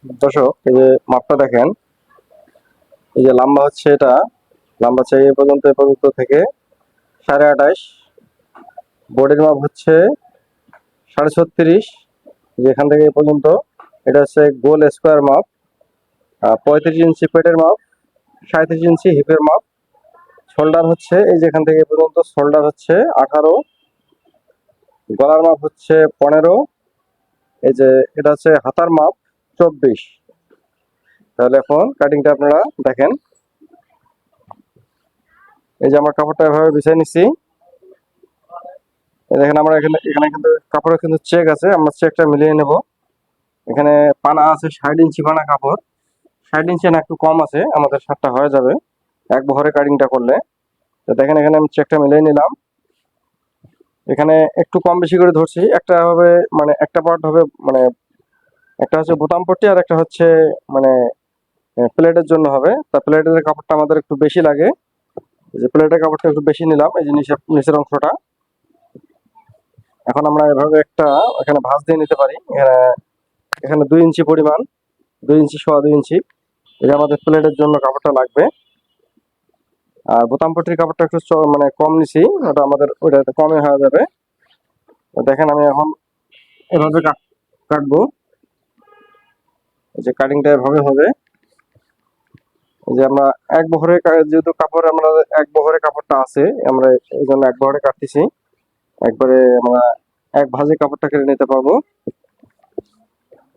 দর্শক, এই যে মাপটা দেখেন। এই যে লম্বা হচ্ছে এটা, লম্বা চাই এ পর্যন্ত থেকে 28.5। বডির মাপ হচ্ছে 36.5। যেখান থেকে এ পর্যন্ত এটা হচ্ছে গোল স্কোয়ার মাপ। 35 ইঞ্চি পেটের মাপ, 37 ইঞ্চি হিপের মাপ। শোল্ডার হচ্ছে এই যেখান থেকে এ পর্যন্ত শোল্ডার হচ্ছে 18। গলার মাপ হচ্ছে 15। এই যে এটা হচ্ছে হাতার মাপ 24। তাহলে এখন কাটিংটা আপনারা দেখেন। এই যে আমার কাপড়টা এভাবে বিছিয়ে নিচ্ছি। দেখেন আমরা এখানে এখানে কিন্তু কাপড়ের কিন্তু চেক আছে, আমরা চেকটা মিলিয়ে নেব। এখানে পানা আছে 60 ইঞ্চি পানা কাপড়। 60 ইঞ্চি না, একটু কম আছে, আমাদের শার্টটা হয়ে যাবে এক বহরে কাটিংটা করলে। তো দেখেন এখানে আমি চেকটা মিলিয়ে নিলাম। এখানে একটু কম বেশি করে ধরছি। একটা হবে মানে একটা পার্ট হবে মানে একটা হচ্ছে বোতাম পট্টি, আর একটা হচ্ছে মানে প্লেটের জন্য হবে। তা প্লেটের কাপড়টা আমাদের একটু বেশি লাগে। এই যে প্লেটের কাপড়টা একটু বেশি নিলাম, এই যে নিচের অংশটা। এখন আমরা এভাবে একটা এখানে ভাঁজ দিয়ে নিতে পারি। এখানে এখানে 2 ইঞ্চি পরিমাণ, 2 ইঞ্চি, 2.25 ইঞ্চি, এটা আমাদের প্লেটের জন্য কাপড়টা লাগবে। আর বোতাম পট্টির কাপড়টা একটু মানে কম নিছি, ওটা আমাদের ওইটাতে কমে হয়ে যাবে। তো দেখেন আমি এখন এভাবে কাটবো। এই যে কাটিংটা এভাবে হবে। এই যে আমরা এক বহরে যেহেতু কাপড় আমরা এক বহরে কাপড়টা আছে, আমরা এই জন্য এক বহরে কাটতেছি। একবারে আমরা এক ভাঁজে কাপড়টা কেটে নিতে পারবো।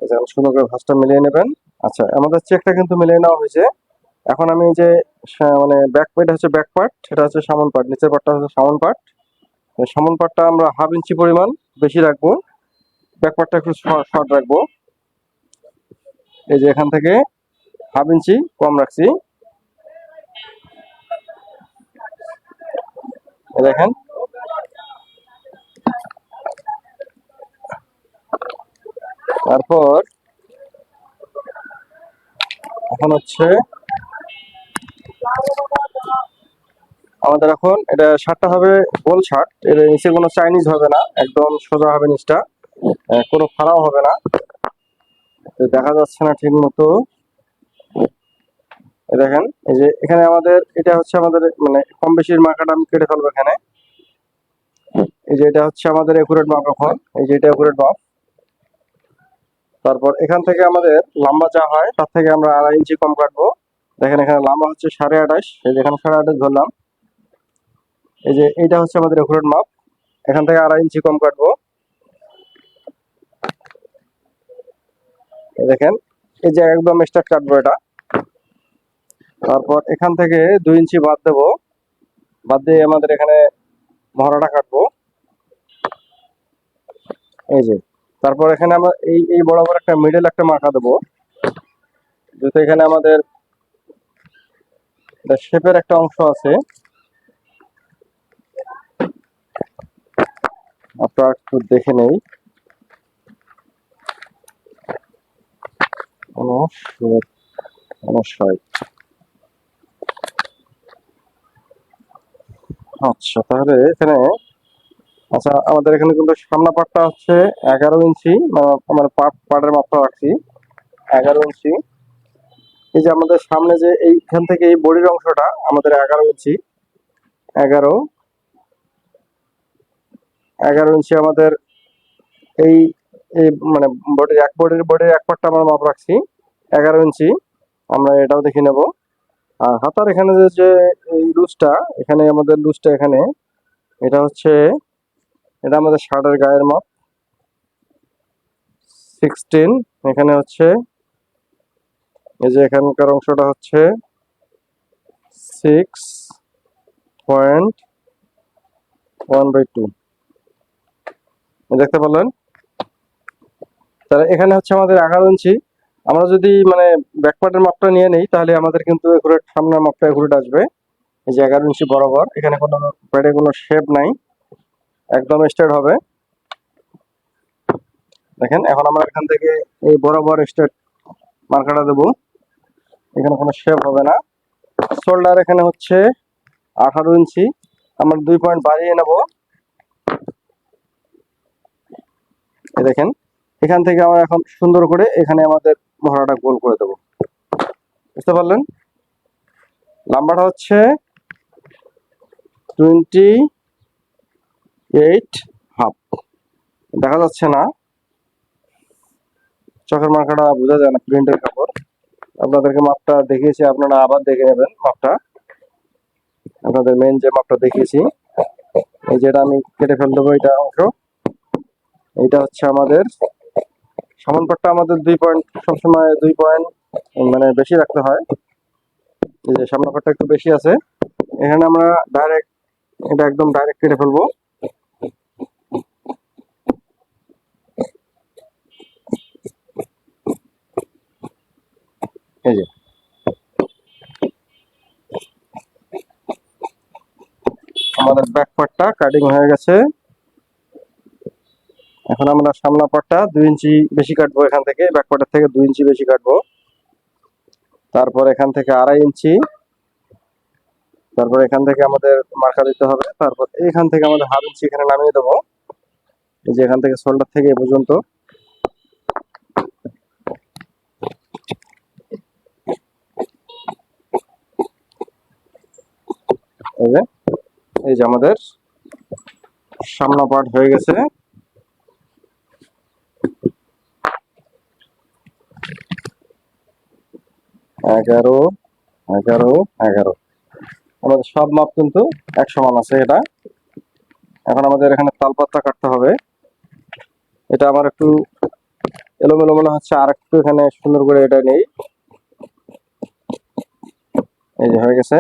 এই যে সুন্দর করে ভাঁজটা মিলিয়ে নেবেন। আচ্ছা, আমাদের চেকটা কিন্তু মিলিয়ে নেওয়া হয়েছে। এখন আমি এই যে মানে ব্যাক পার্ট হচ্ছে ব্যাক পার্ট, এটা হচ্ছে সামন পার্ট, নিচের পার্টটা হচ্ছে সামন পার্ট। সামন পার্টটা আমরা 1/2 ইঞ্চি পরিমাণ বেশি রাখবো, ব্যাক পার্টটা একটু শর্ট রাখবো। এই যে এখান থেকে 1/2 ইঞ্চি কম রাখছি। দেখেন তারপর এখন হচ্ছে আমাদের এখন এটা শার্টটা হবে গোল শার্ট। এর নিচে কোনো চাইনিজ হবে না, একদম সোজা হবে নিচটা, কোনো ফাড়াও হবে না। দেখা যাচ্ছে না ঠিক মতো। দেখেন এই যে এখানে আমাদের এটা হচ্ছে আমাদের মানে কম বেশির মার্কাটা আমি কেটে ফেলবো এখানে। এই যে এটা হচ্ছে আমাদের একুরেট মাপ। এখন এই যে এটা একুরেট মাপ। তারপর এখান থেকে আমাদের লম্বা যা হয় তার থেকে আমরা 2.5 ইঞ্চি কম কাটবো। দেখেন এখানে লম্বা হচ্ছে 28.5, এই যে এখানে 28.5 ধরলাম। এই যে এইটা হচ্ছে আমাদের একুরেট মাপ, এখান থেকে 2.5 ইঞ্চি কম কাটবো। দেখেন এই যে একদম স্ট্রেট কাটবো এটা। তারপর এখান থেকে 2 ইঞ্চি বাদ দেবো, বাদ দিয়ে আমাদের এখানে মহড়াটা কাটবো। এই যে তারপর এখানে আমরা এই এই বরাবর একটা মিডল একটা মার্কা দেবো, যেহেতু এখানে আমাদের শেপের একটা অংশ আছে। আপনারা একটু দেখে নেই কোনো সমস্যায়। আচ্ছা, তাহলে এখানে আচ্ছা আমাদের এখানে কিন্তু সামনা পাটটা হচ্ছে 11 ইঞ্চি, মানে পাটের মাপটা রাখছি 11 ইঞ্চি। এই যে আমাদের সামনে যে এইখান থেকে এই বডির অংশটা আমাদের 11 ইঞ্চি। 11 11 ইঞ্চি আমাদের এই এই মানে বডির এক পাটটা আমরা মাপ রাখছি 11 ইঞ্চি। আমরা এটাও দেখে নেব। আর হাতার এখানে যে এই লুজটা, এখানে আমাদের লুজটা এখানে এটা হচ্ছে এটা আমাদের শার্টের গায়ের মাপ 16। এখানে হচ্ছে এই যে এখানকার অংশটা হচ্ছে 6.1/2 দেখতে পারলেন। তাহলে এখানে হচ্ছে আমাদের 11 ইঞ্চি। আমরা যদি মানে ব্যাকপার্টের মাপটা নিয়ে নেই তাহলে আমাদের কিন্তু একুরেট সামনের মাপটা একুরেট আসবে। এই যে 11 ইঞ্চি বরাবর, এখানে কোনো প্যাডে কোনো শেপ নাই, একদম স্ট্রেট হবে। দেখেন এখন আমরা এখান থেকে এই বরাবর স্ট্রেট মার্কাটা দেবো, এখানে কোনো শেপ হবে না। শোল্ডার এখানে হচ্ছে 18 ইঞ্চি, আমরা 2 পয়েন্ট বাড়িয়ে নেব। দেখেন এখান থেকে আমরা এখন সুন্দর করে এখানে আমাদের মহড়াটা গোল করে দেবো। বুঝতে পারলেন? লাম্বাটা হচ্ছে 28.5। দেখা যাচ্ছে না, চোখের মার্কাটা বোঝা যায় না, প্রিন্টের কাপড়। আপনাদেরকে মাপটা দেখিয়েছি, আপনারা আবার দেখে নেবেন মাপটা। আপনাদের মেন যে মাপটা দেখিয়েছি, এই যেটা আমি কেটে ফেল দেবো, এটা অংশ, এইটা হচ্ছে আমাদের সমান পাটটা। আমাদের 2 পয়েন্ট, সবসময় 2 পয়েন্ট মানে বেশি রাখতে হয়। এই যে সামনের পাটটা একটু বেশি আছে, এখানে আমরা ডাইরেক্ট, এটা একদম ডাইরেক্ট কেটে ফেলবো। এই যে আমাদের ব্যাক পার্টটা কাটিং হয়ে গেছে। এখন আমরা সামনা পার্টটা 2 ইঞ্চি বেশি কাটবো, এখান থেকে ব্যাক পার্টের থেকে 2 ইঞ্চি বেশি কাটবো। তারপর এখান থেকে 2.5 ইঞ্চি, তারপর এখান থেকে আমাদের মার্কা দিতে হবে। তারপর এখান থেকে আমাদের 1/2 ইঞ্চি এখানে নামিয়ে দেবো। এই যে এখান থেকে শোল্ডার থেকে এ পর্যন্ত, এই যে আমাদের সামনা পার্ট হয়ে গেছে। 11, 11, 11। আমাদের সব মাপ কিন্তু এক সমান আছে। এটা এখন আমাদের এখানে তালপাতটা কাটতে হবে। এটা আমার একটু এলোমেলো মনে হচ্ছে, আর একটু এখানে সুন্দর করে এটা নেই। এই যে হয়ে গেছে।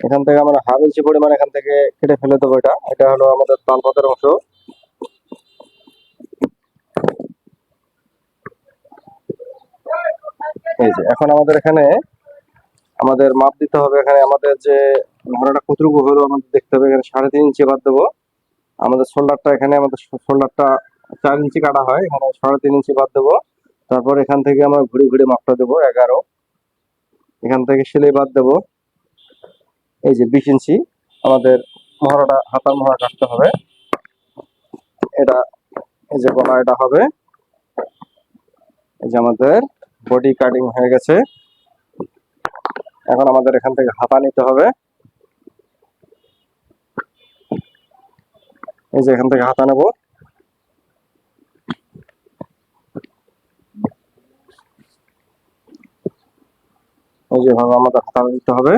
এখান থেকে আমরা 1/2 ইঞ্চি পরিমাণ এখান থেকে কেটে ফেলে দেবো। এটা হলো আমাদের তালপাতের অংশ। এই যে এখন আমাদের এখানে আমাদের মাপ দিতে হবে। এখানে আমাদের যে ঘোড়াটা কতটুকু হলো আমাদের দেখতে হবে। এখানে 3.5 ইঞ্চি বাদ দেবো। আমাদের শোল্ডারটা, এখানে আমাদের শোল্ডারটা 4 ইঞ্চি কাটা হয়, এখানে 3.5 ইঞ্চি বাদ দেবো। তারপর এখান থেকে আমরা ঘুরে ঘুরে মাপটা দেবো 11। এখান থেকে সেলাই বাদ দেবো। এই যে 20 ইঞ্চি আমাদের মহড়াটা, হাতার মহড়া কাটতে হবে। এটা এই যে গলা, এটা হবে। এই যে আমাদের বডি কাটিং হয়ে গেছে। এখন আমাদের এখান থেকে হাতা নিতে হবে। এই যে এখান থেকে হাতা নেব। এই যেভাবে আমাদের হাতা নিতে হবে।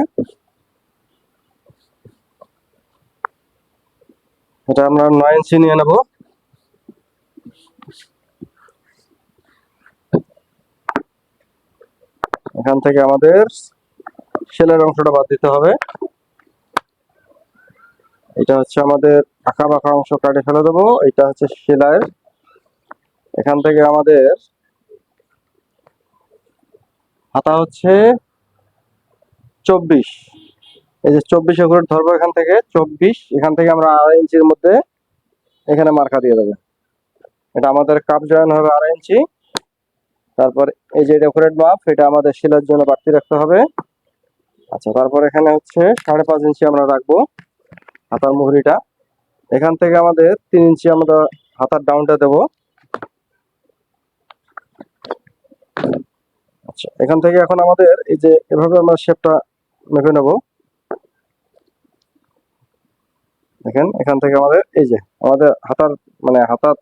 এটা আমরা 9 ইঞ্চি নিয়ে নেব। এখান থেকে আমাদের সেলের অংশটা বাদ দিতে হবে। এটা হচ্ছে আমাদের আঁকা বাঁকা অংশ, কাটে ফেলে দেবো। এটা হচ্ছে সেলাইয়ের। এখান থেকে আমাদের হাতা হচ্ছে 24। এই যে 24 করে ধরবো, এখান থেকে 24, এখান থেকে আমরা 2.5 ইঞ্চির মধ্যে এখানে মার্কা দিয়ে দেবো। এটা আমাদের কাপ জয়েন হবে 2.5 ইঞ্চি। তারপর এই যে ডেকোরেট মাপ, এটা আমাদের সেলাইয়ের জন্য বাড়তি রাখতে হবে। আচ্ছা, তারপর এখানে হচ্ছে 5.5 ইঞ্চি আমরা রাখবো হাতার মুহুরিটা। এখান থেকে আমাদের 3 ইঞ্চি আমরা হাতার ডাউনটা দেবো। আচ্ছা, এখান থেকে এখন আমাদের এই যে এভাবে আমরা শেপটা মেপে নেব। দেখেন এখান থেকে আমাদের এই যে আমাদের হাতার মানে হাতার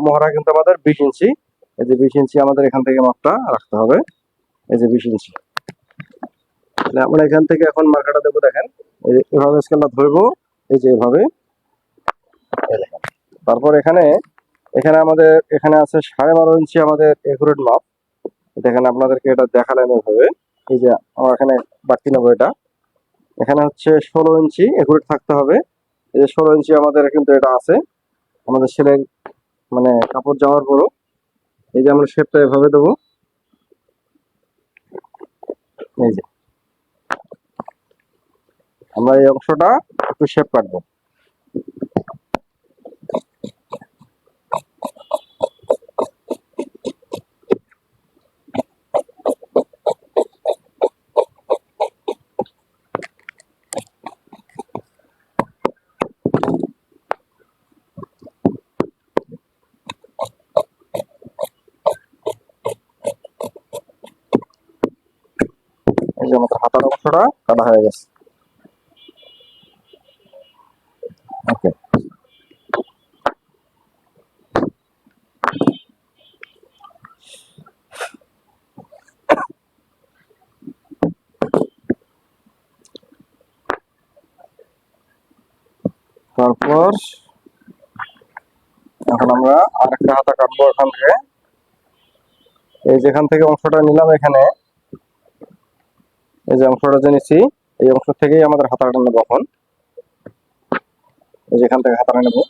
মহড়া কিন্তু আমাদের 20 ইঞ্চি। এই যে 20 ইঞ্চি আমাদের এখান থেকে মাপটা রাখতে হবে। এই যে 20 ইঞ্চি আমরা এখান থেকে এখন মার্কাটা দেবো। দেখেন এভাবে স্কেলটা ধরবো, এই যে এভাবে। তারপর এখানে এখানে আমাদের এখানে আছে 12.5 ইঞ্চি আমাদের একুরেট মাপ। দেখেন আপনাদেরকে এটা দেখালাম এভাবে। এই যে আমরা এখানে বাড়তি নেবো। এটা এখানে হচ্ছে 16 ইঞ্চি একুরেট থাকতে হবে। এই যে 16 ইঞ্চি আমাদের কিন্তু এটা আছে আমাদের সেলাই মানে কাপড় যাওয়ার পরও। এই যে আমরা শেপটা এভাবে দেবো। এই যে আমরা এই অংশটা একটু শেপ কাটবো। এই যে আমাদের হাতার অংশটা কাটা হয়ে গেছে। ওকে, তারপর এখন আমরা আরেকটা হাতা কাটবো এখান থেকে। এই যেখান থেকে অংশটা নিলাম, এখানে এই যে অংশটা যে নিচ্ছি, এই অংশ থেকেই আমাদের হাতাটা নেবো। এখন এই যেখান থেকে হাতাটা নেবো।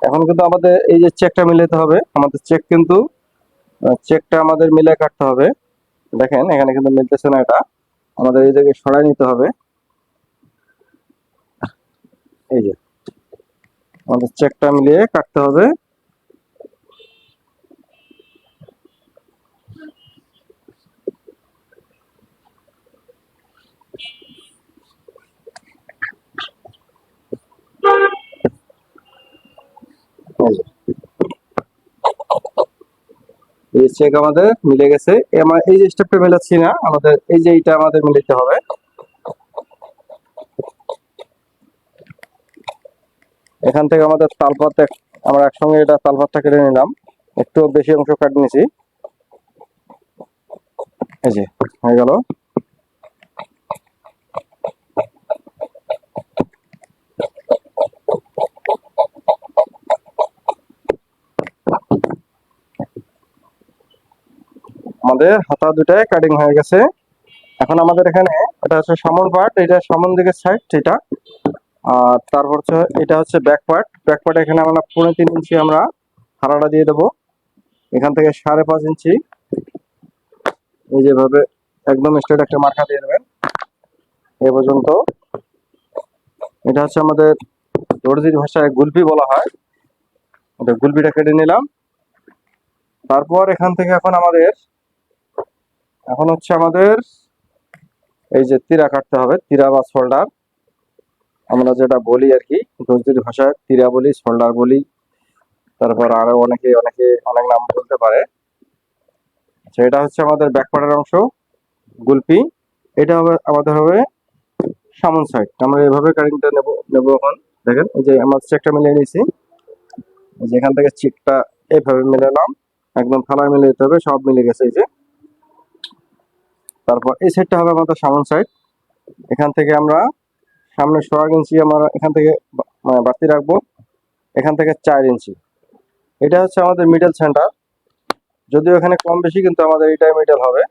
এখন কিন্তু আমাদের এই যে চেকটা মিলাতে হবে, আমাদের চেক কিন্তু চেকটা আমাদের মিলে কাটতে হবে। দেখেন এখানে কিন্তু মিলতেছে না, এটা আমাদের এই জায়গায় সরাই নিতে হবে। এই যে আমাদের চেকটা মিলিয়ে কাটতে হবে। এই চেক আমাদের মিলে গেছে। আমরা এই যে স্টেপটা মেলাচ্ছি না, আমাদের এই যে এইটা আমাদের মিলাতে হবে। এখান থেকে আমাদের তালপাত আমরা একসঙ্গে এটা তালপাতটা কেটে নিলাম, একটু বেশি অংশ কাটে নিয়েছি। এই যে হয়ে গেল। আমাদের হাতা দুটায় কাটিং হয়ে গেছে। এখন আমাদের এখানে এটা হচ্ছে সামন পার্ট, এটা সামন দিকের সাইড এটা। আর তারপর হচ্ছে এটা হচ্ছে ব্যাক পার্ট। ব্যাক পার্ট এখানে আমরা 3.5 ইঞ্চি আমরা হারাটা দিয়ে দেবো। এখান থেকে 5.5 ইঞ্চি এই যেভাবে একদম স্ট্রেট একটা মার্কা দিয়ে দেবেন এ পর্যন্ত। এটা হচ্ছে আমাদের দর্জির ভাষায় গুলপি বলা হয়। এটা গুলপিটা কেটে নিলাম। তারপর এখান থেকে এখন হচ্ছে আমাদের এই যে তিরা কাটতে হবে, তিরা বা শোল্ডার আমরা যেটা বলি আর কি, দর্জির ভাষায় তিরা বলি, শোল্ডার বলি, তারপর আরো অনেকে অনেকে অনেক নাম বলতে পারে। এটা হচ্ছে আমাদের ব্যাক পার্টের অংশ, গুলপি। এটা হবে আমাদের হবে সামন সাইড। আমরা এইভাবে কাটিংটা নেবো এখন। দেখেন এই যে আমার চেকটা মিলিয়ে নিয়েছি, যেখান থেকে চিকটা এইভাবে মিলালাম, একদম থালায় মিলিয়ে দিতে হবে, সব মিলে গেছে এই যে। তারপর এই সাইডটা হবে আমাদের সামন সাইড। এখান থেকে আমরা সামনে 1.5 ইঞ্চি আমরা এখান থেকে বাড়তি রাখবো, এখান থেকে 4 ইঞ্চি। এটা হচ্ছে আমাদের মিডল সেন্টার, যদিও এখানে কম বেশি কিন্তু আমাদের এটাই মিডল হবে।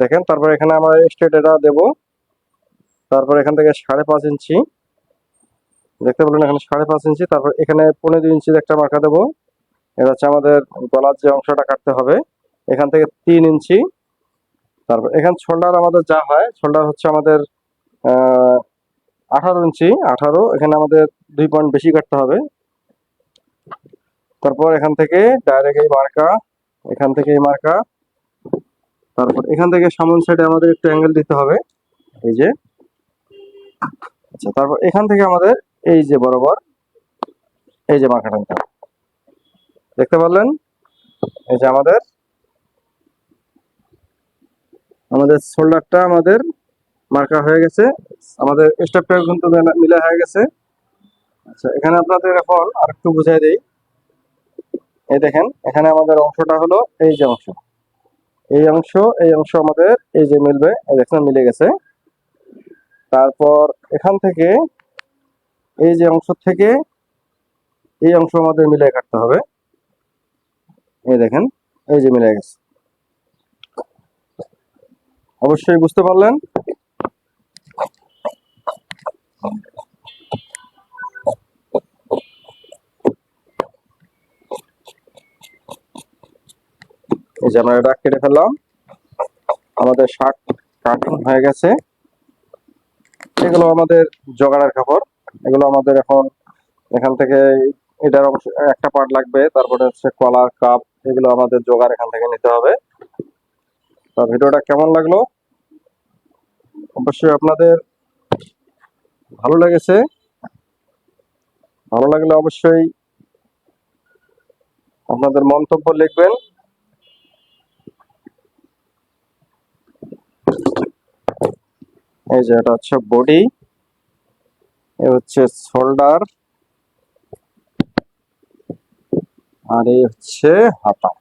দেখেন তারপর এখানে আমরা স্ট্রেট এটা দেবো। তারপর এখান থেকে 5.5 ইঞ্চি দেখতে পেলেন, এখানে 5.5 ইঞ্চি। তারপর এখানে 15 ইঞ্চি একটা মার্কা দেবো। এটা হচ্ছে আমাদের গলার যে অংশটা কাটতে হবে, এখান থেকে 3 ইঞ্চি। তারপর এখানে শোল্ডার আমাদের যা হয়, শোল্ডার হচ্ছে আমাদের 18 ইঞ্চি। 18 এখানে আমাদের 2 পয়েন্ট বেশি কাটতে হবে। তারপর এখান থেকে ডাইরেক্ট এই মার্কা, এখান থেকে এই মার্কা। তারপর এখান থেকে সামন সাইডে আমাদের একটু অ্যাঙ্গেল দিতে হবে, এই যে। আচ্ছা, তারপর এখান থেকে আমাদের এই যে বরাবর এই যে মার্কাটা নিতে হবে। দেখতে পারলেন এই যে আমাদের আমাদের শোল্ডারটা আমাদের মার্কা হয়ে গেছে, আমাদের স্টেপটা কিন্তু মিলা হয়ে গেছে। আচ্ছা, এখানে আপনাদের এখন আরেকটু বুঝাই দেই। এই দেখেন এখানে আমাদের অংশটা হলো এই যে অংশ, এই অংশ আমাদের এই যে মিলবে, এই দেখেন মিলে গেছে। তারপর এখান থেকে এই যে অংশ থেকে এই অংশ আমাদের মিলে কাটতে হবে। এই দেখেন এই যে মিলে গেছে। অবশ্যই বুঝতে পারলেন। এই যে আমরা এটা কেটে ফেললাম, আমাদের শার্ট কাটিং হয়ে গেছে। এগুলো আমাদের জগাড়ের কাপড়। এগুলো আমাদের এখন এখান থেকে এটার অংশ একটা পার্ট লাগবে, তারপরে হচ্ছে কলার কাপ, এগুলো আমাদের জোগাড় এখান থেকে নিতে হবে। তো ভিডিওটা কেমন লাগলো অবশ্যই আপনাদের ভালো লেগেছে। ভালো লাগলে অবশ্যই আপনাদের মন্তব্য লিখবেন। এই যে এটা হচ্ছে বডি, এ হচ্ছে শোল্ডার, আর এই হচ্ছে হাতা।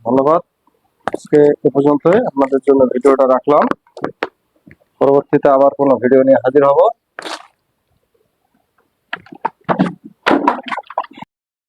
ধন্যবাদ। আজকে এ পর্যন্তই আপনাদের জন্য ভিডিওটা রাখলাম। পরবর্তীতে আবার কোনো ভিডিও নিয়ে হাজির হব।